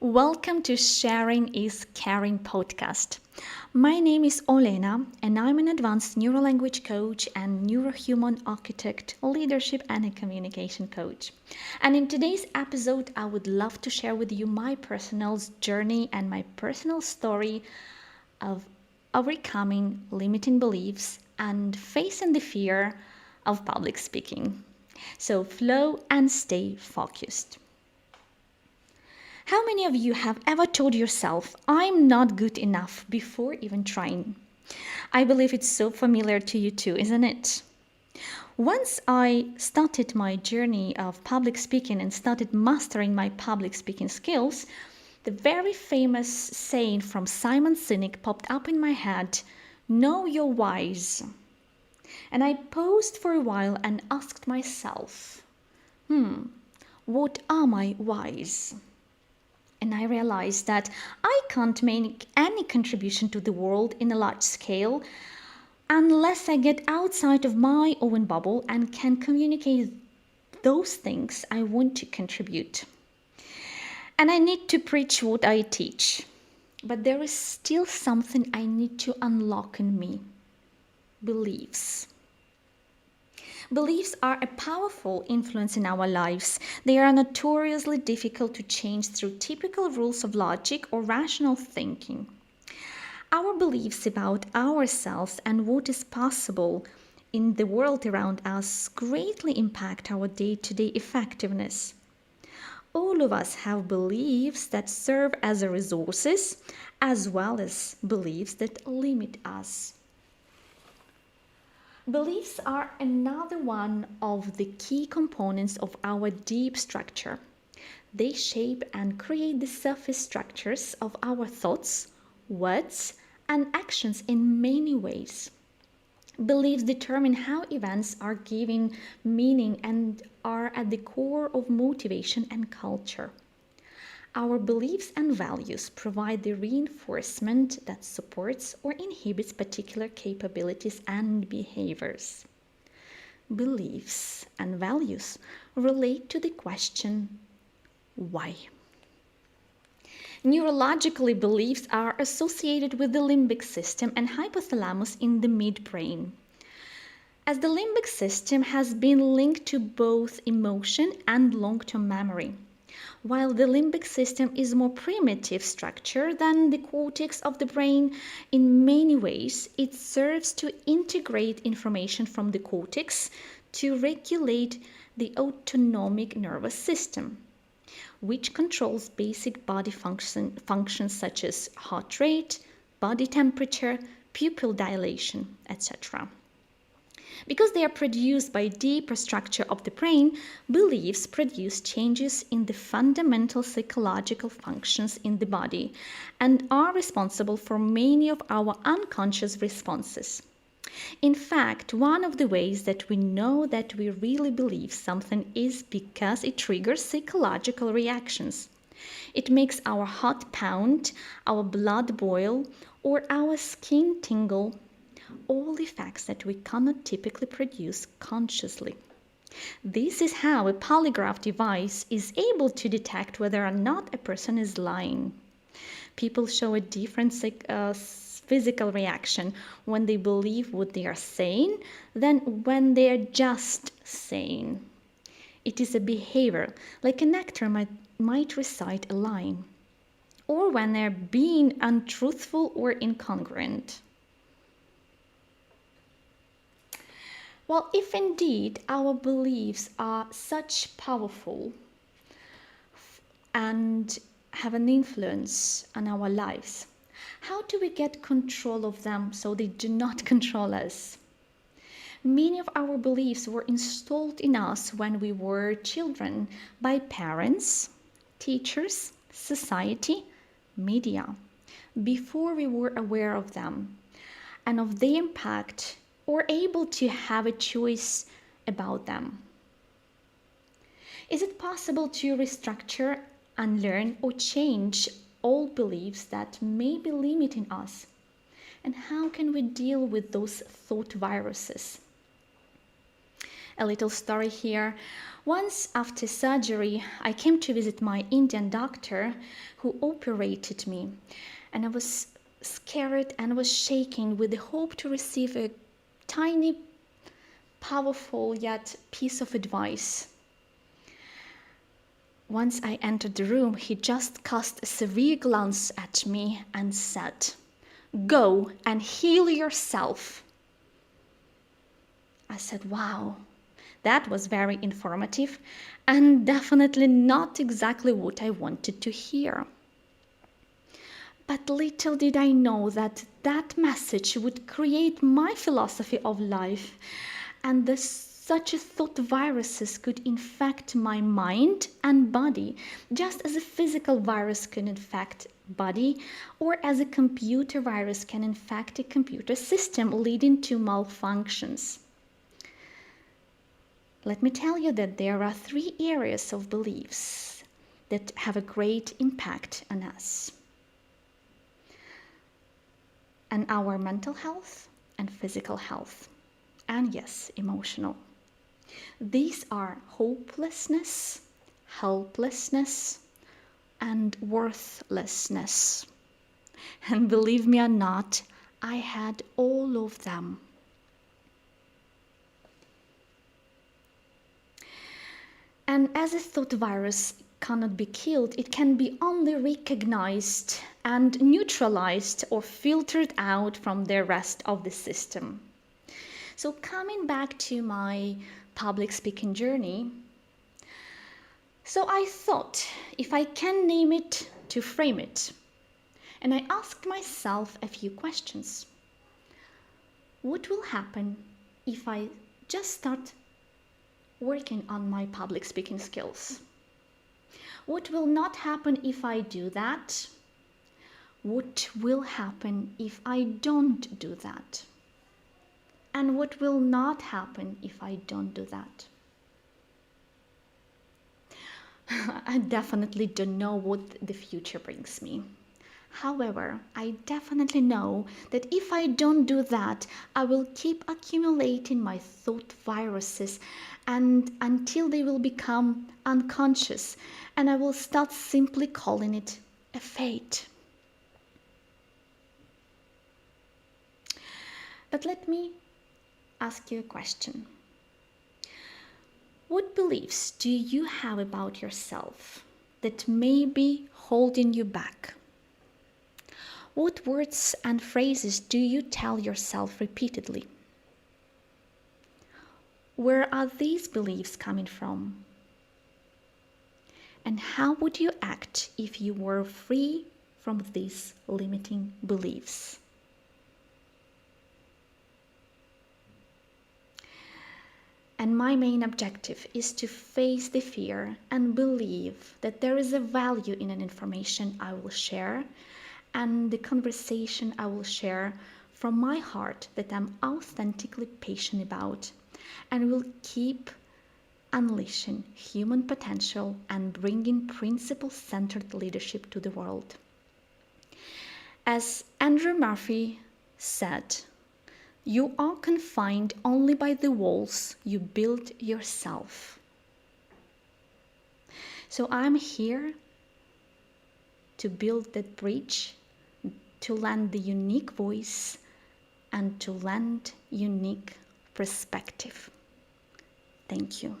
Welcome to Sharing is Caring podcast. My name is Olena, and I'm an advanced neurolanguage coach and neurohuman architect, leadership, and a communication coach. And in today's episode, I would love to share with you my personal journey and my personal story of overcoming limiting beliefs and facing the fear of public speaking. So, flow and stay focused. How many of you have ever told yourself, I'm not good enough before even trying? I believe it's so familiar to you too, isn't it? Once I started my journey of public speaking and started mastering my public speaking skills, the very famous saying from Simon Sinek popped up in my head, know your whys. And I paused for a while and asked myself, what are my whys? And I realized that I can't make any contribution to the world in a large scale unless I get outside of my own bubble and can communicate those things I want to contribute. And I need to preach what I teach. But there is still something I need to unlock in me. Beliefs. Beliefs are a powerful influence in our lives. They are notoriously difficult to change through typical rules of logic or rational thinking. Our beliefs about ourselves and what is possible in the world around us greatly impact our day-to-day effectiveness. All of us have beliefs that serve as resources as well as beliefs that limit us. Beliefs are another one of the key components of our deep structure. They shape and create the surface structures of our thoughts, words, and actions in many ways. Beliefs determine how events are given meaning and are at the core of motivation and culture. Our beliefs and values provide the reinforcement that supports or inhibits particular capabilities and behaviors. Beliefs and values relate to the question, why? Neurologically, beliefs are associated with the limbic system and hypothalamus in the midbrain. As the limbic system has been linked to both emotion and long-term memory. While the limbic system is a more primitive structure than the cortex of the brain, in many ways it serves to integrate information from the cortex to regulate the autonomic nervous system, which controls basic body functions such as heart rate, body temperature, pupil dilation, etc. Because they are produced by deeper structure of the brain, beliefs produce changes in the fundamental psychological functions in the body and are responsible for many of our unconscious responses. In fact, one of the ways that we know that we really believe something is because it triggers psychological reactions. It makes our heart pound, our blood boil, or our skin tingle. All effects that we cannot typically produce consciously. This is how a polygraph device is able to detect whether or not a person is lying. People show a different physical reaction when they believe what they are saying than when they are just saying. It is a behavior, like an actor might recite a line, or when they're being untruthful or incongruent. Well, if indeed our beliefs are such powerful and have an influence on our lives, how do we get control of them so they do not control us? Many of our beliefs were installed in us when we were children by parents, teachers, society, media, before we were aware of them and of the impact or able to have a choice about them. Is it possible to restructure, unlearn, or change old beliefs that may be limiting us? And how can we deal with those thought viruses? a little story here. Once after surgery, I came to visit my Indian doctor who operated me, and I was scared and was shaking with the hope to receive a tiny, powerful yet piece of advice. Once I entered the room, he just cast a severe glance at me and said, "Go and heal yourself." I said, wow, that was very informative and definitely not exactly what I wanted to hear. But little did I know that that message would create my philosophy of life, and such a thought viruses could infect my mind and body, just as a physical virus can infect body, or as a computer virus can infect a computer system, leading to malfunctions. Let me tell you that there are 3 areas of beliefs that have a great impact on us, and our mental health and physical health, and yes, emotional. These are hopelessness, helplessness, and worthlessness. And believe me or not, I had all of them. And as a thought virus cannot be killed, it can be only recognized and neutralized or filtered out from the rest of the system. So coming back to my public speaking journey, so I thought if I can name it, to frame it. And I asked myself a few questions. What will happen if I just start working on my public speaking skills? What will not happen if I do that? What will happen if I don't do that? And what will not happen if I don't do that? I definitely don't know what the future brings me. However, I definitely know that if I don't do that, I will keep accumulating my thought viruses and until they will become unconscious, and I will start simply calling it a fate. But let me ask you a question. What beliefs do you have about yourself that may be holding you back? What words and phrases do you tell yourself repeatedly? Where are these beliefs coming from? And how would you act if you were free from these limiting beliefs? And my main objective is to face the fear and believe that there is a value in an information I will share and the conversation I will share from my heart that I'm authentically passionate about, and will keep unleashing human potential and bringing principle-centered leadership to the world. As Andrew Murphy said, you are confined only by the walls you build yourself. So I'm here to build that bridge, to lend the unique voice, and to lend unique perspective. Thank you.